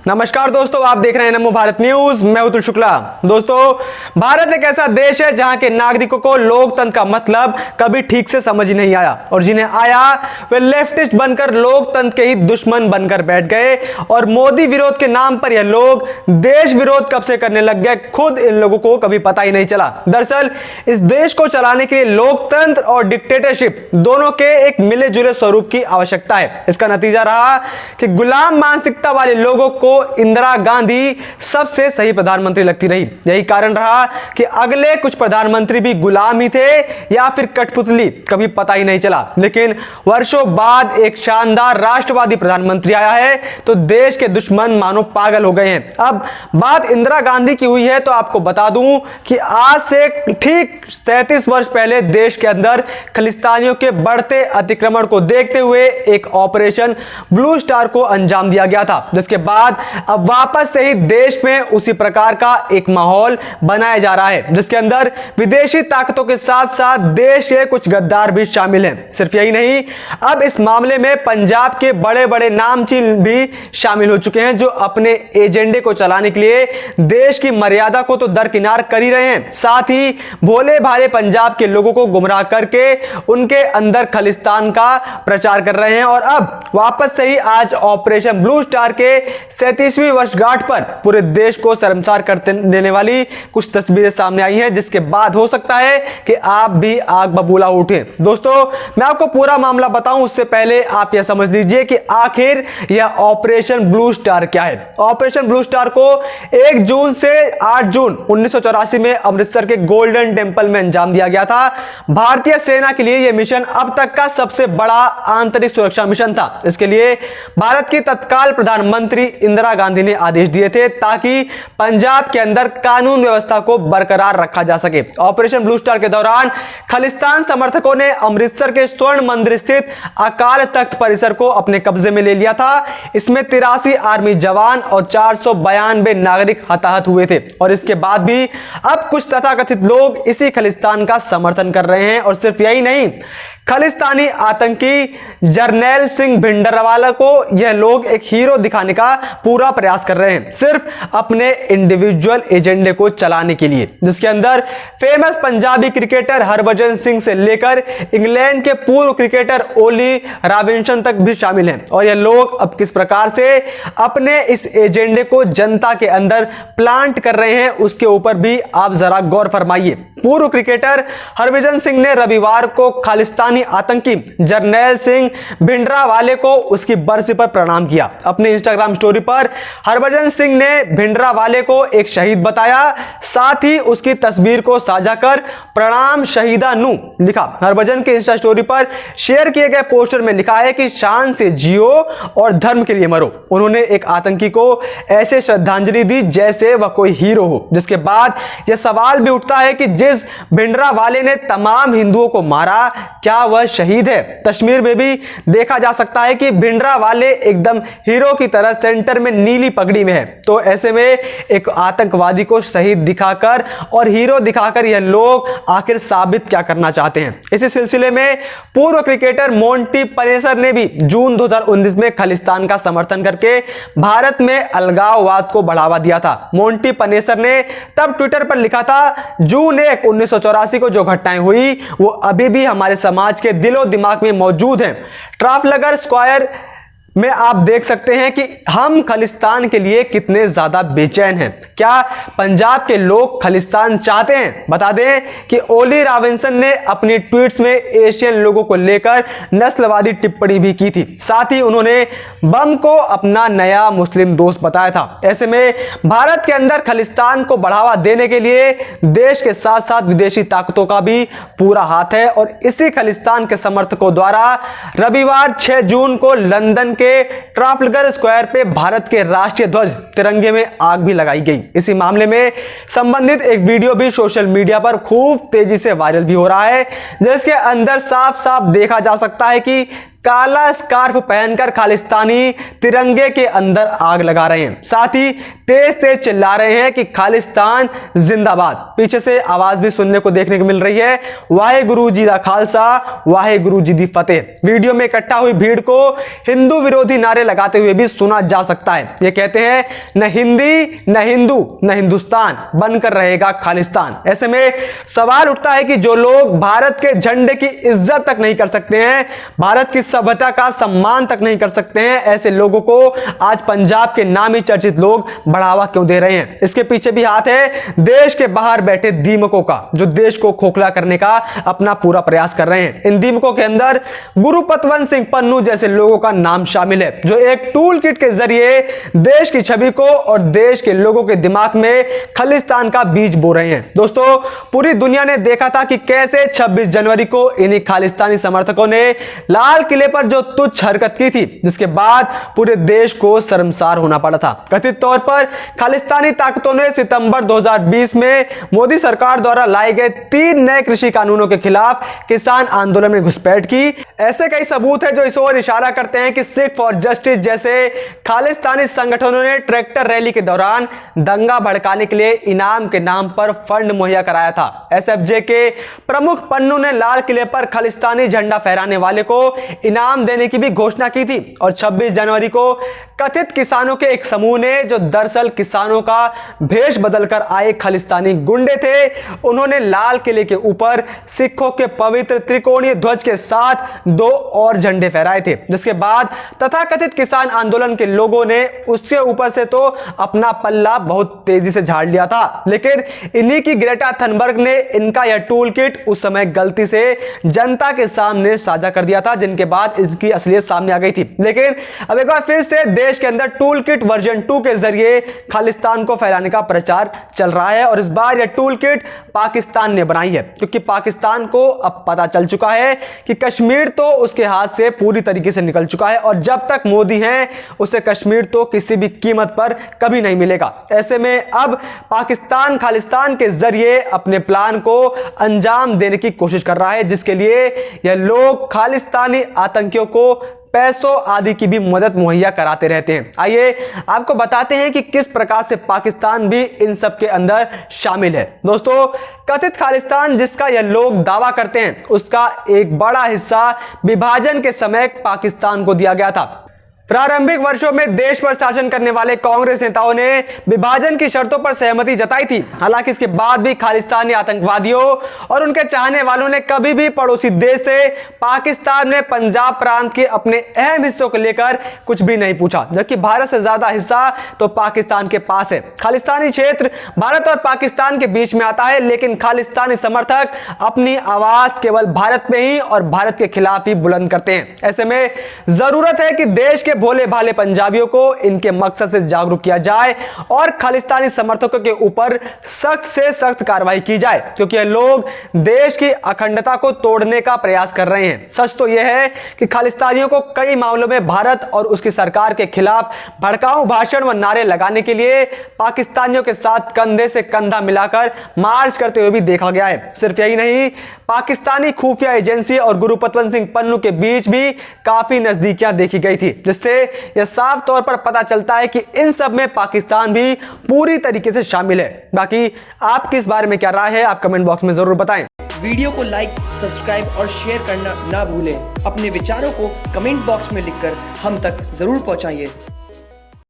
नमस्कार दोस्तों, आप देख रहे हैं नमो भारत न्यूज। मैं अतुल शुक्ला। दोस्तों, भारत एक ऐसा देश है जहां के नागरिकों को लोकतंत्र का मतलब कभी ठीक से समझ ही नहीं आया, और जिन्हें आया वे लेफ्टिस्ट बनकर लोकतंत्र के ही दुश्मन बनकर बैठ गए। और मोदी विरोध के नाम पर यह लोग देश विरोध कब से करने लग गए, खुद इन लोगों को कभी पता ही नहीं चला। दरअसल इस देश को चलाने के लिए लोकतंत्र और डिक्टेटरशिप दोनों के एक मिले जुले स्वरूप की आवश्यकता है। इसका नतीजा रहा कि गुलाम मानसिकता वाले लोगों को इंदिरा गांधी सबसे सही प्रधानमंत्री लगती रही। यही कारण रहा कि अगले कुछ प्रधानमंत्री भी गुलाम ही थे या फिर कठपुतली, कभी पता ही नहीं चला। लेकिन वर्षों बाद एक शानदार राष्ट्रवादी प्रधानमंत्री आया है तो देश के दुश्मन मानो पागल हो गए हैं। अब बात इंदिरा गांधी की हुई है तो आपको बता दूं कि आज से ठीक 37 वर्ष पहले देश के अंदर खालिस्तानियों के बढ़ते अतिक्रमण को देखते हुए एक ऑपरेशन ब्लू स्टार को अंजाम दिया गया था, जिसके बाद अब वापस से ही देश में उसी प्रकार का एक माहौल बनाया जा रहा है, जिसके अंदर विदेशी ताकतों के साथ साथ देश के कुछ गद्दार भी शामिल हैं। सिर्फ यही नहीं, अब इस मामले में पंजाब के बड़े बड़े नामचीन भी शामिल हो चुके हैं, जो अपने एजेंडे को चलाने के लिए देश की मर्यादा को तो दरकिनार कर ही रहे हैं, साथ ही भोले भाले पंजाब के लोगों को गुमराह करके उनके अंदर खालिस्तान का प्रचार कर रहे हैं। और अब वापस से ही आज ऑपरेशन ब्लू स्टार के 37वीं वर्षगांठ पर पूरे देश को शर्मसार कर देने वाली कुछ तस्वीरें सामने आई हैं, जिसके बाद हो सकता है कि आप भी आग बबूला उठे। दोस्तों, मैं आपको पूरा मामला बताऊं उससे पहले आप यह समझ लीजिए कि आखिर यह ऑपरेशन ब्लू स्टार क्या है। ऑपरेशन ब्लू स्टार को 1 जून से 8 जून 1984 में अमृतसर के गोल्डन टेंपल में अंजाम दिया गया था। भारतीय सेना के लिए यह मिशन अब तक का सबसे बड़ा आंतरिक सुरक्षा मिशन था। इसके लिए भारत की तत्काल प्रधानमंत्री इंदिरा गांधी ने आदेश दिए थे ताकि पंजाब के अंदर कानून व्यवस्था को बरकरार रखा जा सके। ऑपरेशन ब्लू स्टार के दौरान खालिस्तान समर्थकों ने अमृतसर के स्वर्ण मंदिर स्थित अकाल तख्त परिसर को अपने कब्जे में ले लिया था। इसमें 83 आर्मी जवान और 492 नागरिक हताहत हुए थे। और इसके बाद भी अब कुछ तथाकथित लोग इसी खालिस्तान का समर्थन कर रहे हैं। और सिर्फ यही नहीं, खालिस्तानी आतंकी जरनैल सिंह भिंडरावाला को यह लोग एक हीरो दिखाने का पूरा प्रयास कर रहे हैं, सिर्फ अपने इंडिविजुअल एजेंडे को चलाने के लिए, जिसके अंदर फेमस पंजाबी क्रिकेटर हरभजन सिंह से लेकर इंग्लैंड के पूर्व क्रिकेटर ओली रॉबिन्सन तक भी शामिल हैं। और यह लोग अब किस प्रकार से अपने इस एजेंडे को जनता के अंदर प्लांट कर रहे हैं, उसके ऊपर भी आप जरा गौर फरमाइए। पूर्व क्रिकेटर हरभजन सिंह ने रविवार को खालिस्तानी आतंकी जरनैल सिंह भिंडरावाले को उसकी बरसी पर प्रणाम किया। अपने इंस्टाग्राम स्टोरी पर हरभजन सिंह ने भिंडरावाले को एक शहीद बताया, साथ ही उसकी तस्वीर को साझा कर प्रणाम शहीदा नू लिखा। हरभजन के इंस्टा स्टोरी पर शेयर किए गए पोस्टर में लिखा है कि शान से जियो और धर्म के लिए मरो। उन्होंने एक आतंकी को ऐसे श्रद्धांजलि दी जैसे वह कोई हीरो हो, जिसके बाद यह सवाल भी उठता है कि जिस भिंडरावाले ने तमाम हिंदुओं को मारा, क्या वह शहीद है? कश्मीर में भी देखा जा सकता है कि भिंडरावाले एकदम हीरो की तरह सेंटर में नीली पगड़ी में है। तो ऐसे में एक आतंकवादी को शहीद दिखाकर और हीरो दिखाकर यह लोग आखिर साबित क्या करना चाहते हैं? इसी सिलसिले में पूर्व क्रिकेटर मोंटी पनेसर ने भी जून 2019 में खालिस्तान का समर्थन करके भारत में अलगाववाद को बढ़ावा दिया था। मोंटी पनेसर ने तब ट्विटर पर लिखा था, जून 1 1984 को जो घटनाएं हुई वो अभी भी हमारे समाज के दिलो दिमाग में मौजूद हैं। ट्राफलगर स्क्वायर में आप देख सकते हैं कि हम खालिस्तान के लिए कितने ज्यादा बेचैन हैं। क्या पंजाब के लोग खालिस्तान चाहते हैं? बता दें कि ओली रॉबिन्सन ने अपनी ट्वीट्स में एशियन लोगों को लेकर नस्लवादी टिप्पणी भी की थी। साथ ही उन्होंने बम को अपना नया मुस्लिम दोस्त बताया था। ऐसे में भारत के अंदर खालिस्तान को बढ़ावा देने के लिए देश के साथ साथ विदेशी ताकतों का भी पूरा हाथ है। और इसी खालिस्तान के समर्थकों द्वारा रविवार 6 जून को लंदन के ट्राफलगर स्क्वायर पे भारत के राष्ट्रीय ध्वज तिरंगे में आग भी लगाई गई। इसी मामले में संबंधित एक वीडियो भी सोशल मीडिया पर खूब तेजी से वायरल भी हो रहा है, जिसके अंदर साफ साफ देखा जा सकता है कि काला स्कार्फ पहनकर खालिस्तानी तिरंगे के अंदर आग लगा रहे हैं। साथ ही तेज तेज चिल्ला रहे हैं कि खालिस्तान जिंदाबाद। पीछे से आवाज भी सुनने को देखने को मिल रही है, वाहेगुरु जी दा खालसा वाहेगुरु जी दी फतेह। वीडियो में इकट्ठा हुई भीड़ को हिंदू विरोधी नारे लगाते हुए भी सुना जा सकता है। ये कहते हैं न हिंदी न हिंदू न हिंदुस्तान, बनकर रहेगा खालिस्तान। ऐसे में सवाल उठता है कि जो लोग भारत के झंडे की इज्जत तक नहीं कर सकते हैं, भारत की सभ्यता का सम्मान तक नहीं कर सकते हैं, ऐसे लोगों को आज पंजाब के नामी चर्चित लोग बढ़ावा क्यों दे रहे हैं? इसके पीछे भी हाथ है देश के बाहर बैठे दीमकों का, जो देश को खोखला करने का अपना पूरा प्रयास कर रहे हैं। इन दीमकों के अंदर गुरुपतवंत सिंह पन्नू जैसे लोगों का नाम शामिल है, जो एक टूल किट के जरिए देश की छवि को और देश के लोगों के दिमाग में खालिस्तान का बीज बो रहे हैं। दोस्तों, पूरी दुनिया ने देखा था कि कैसे 26 जनवरी को इन्हीं खालिस्तानी समर्थकों ने लाल किले पर जो तुच्छ हरकत की थी, जिसके बाद पूरे देश को शर्मसार होना पड़ा था। कथित तौर पर खालिस्तानी ताकतों ने सितंबर 2020 में मोदी सरकार द्वारा लाए गए 3 नए कृषि कानूनों के खिलाफ किसान आंदोलन में घुसपैठ की। ऐसे कई सबूत है जो इस ओर इशारा करते हैं कि सिख फॉर जस्टिस जैसे खालिस्तानी संगठनों ने ट्रैक्टर रैली के दौरान दंगा भड़काने के लिए इनाम के नाम पर फंड मुहैया कराया था। एसएफजे के प्रमुख पन्नू ने लाल किले पर खालिस्तानी झंडा फहराने वाले को इनाम देने की भी घोषणा की थी। और 26 जनवरी को कथित किसानों के एक समूह ने, जो दरअसल किसानों का भेष बदलकर आए खालिस्तानी गुंडे थे, उन्होंने लाल किले के ऊपर सिखों के पवित्र त्रिकोणीय ध्वज के साथ 2 और झंडे फहराए थे, जिसके बाद तथाकथित किसान आंदोलन के लोगों ने उसके ऊपर से तो अपना पल्ला बहुत तेजी से झाड़ लिया था। लेकिन इन्हीं की ग्रेटा थनबर्ग ने इनका यह टूल किट उस समय गलती से जनता के सामने साझा कर दिया था, जिनके बाद इनकी असलियत सामने आ गई थी। लेकिन अब एक बार फिर से देश के अंदर टूल किट वर्जन 2 के जरिए खालिस्तान को फैलाने का प्रचार चल रहा है। और इस बार यह टूल किट पाकिस्तान ने बनाई है, क्योंकि पाकिस्तान को अब पता चल चुका है कि कश्मीर तो उसके हाथ से पूरी तरीके से निकल चुका है, और जब तक मोदी हैं उसे कश्मीर तो किसी भी कीमत पर कभी नहीं मिलेगा। ऐसे में अब पाकिस्तान खालिस्तान के जरिए अपने प्लान को अंजाम देने की कोशिश कर रहा है, जिसके लिए यह लोग खालिस्तानी आतंकियों को पैसों आदि की भी मदद मुहैया कराते रहते हैं। आइए आपको बताते हैं कि किस प्रकार से पाकिस्तान भी इन सब के अंदर शामिल है। दोस्तों, कथित खालिस्तान जिसका यह लोग दावा करते हैं, उसका एक बड़ा हिस्सा विभाजन के समय पाकिस्तान को दिया गया था। प्रारंभिक वर्षों में देश पर शासन करने वाले कांग्रेस नेताओं ने विभाजन की शर्तों पर सहमति जताई थी। हालांकि इसके बाद भी खालिस्तानी आतंकवादियों और उनके चाहने वालों ने कभी भी पड़ोसी देश से पाकिस्तान में पंजाब प्रांत के अपने अहम हिस्सों को लेकर कुछ भी नहीं पूछा, जबकि भारत से ज्यादा हिस्सा तो पाकिस्तान के पास है। खालिस्तानी क्षेत्र भारत और पाकिस्तान के बीच में आता है, लेकिन खालिस्तानी समर्थक अपनी आवाज केवल भारत में ही और भारत के खिलाफ ही बुलंद करते हैं। ऐसे में जरूरत है कि देश के भोले भाले पंजाबियों को इनके मकसद से जागरूक किया जाए और खालिस्तानी समर्थकों के ऊपर सख्त से सख्त कार्रवाई की जाए, क्योंकि ये लोग देश की अखंडता को तोड़ने का प्रयास कर रहे हैं। सच तो यह है कि खालिस्तानियों को कई मामलों में भारत और उसकी सरकार के खिलाफ भड़काऊ भाषण व नारे लगाने के लिए पाकिस्तानियों के साथ कंधे से कंधा मिलाकर मार्च करते हुए भी देखा गया है। सिर्फ यही नहीं, पाकिस्तानी खुफिया एजेंसी और गुरुपतवंत सिंह पन्नू के बीच भी काफी नजदीकियां देखी गई थी, जिससे यह साफ तौर पर पता चलता है कि इन सब में पाकिस्तान भी पूरी तरीके से शामिल है। बाकी आपकी इस बारे में क्या राय है, आप कमेंट बॉक्स में जरूर बताएं। वीडियो को लाइक, सब्सक्राइब और शेयर करना ना भूलें। अपने विचारों को कमेंट बॉक्स में लिखकर हम तक जरूर पहुंचाइए।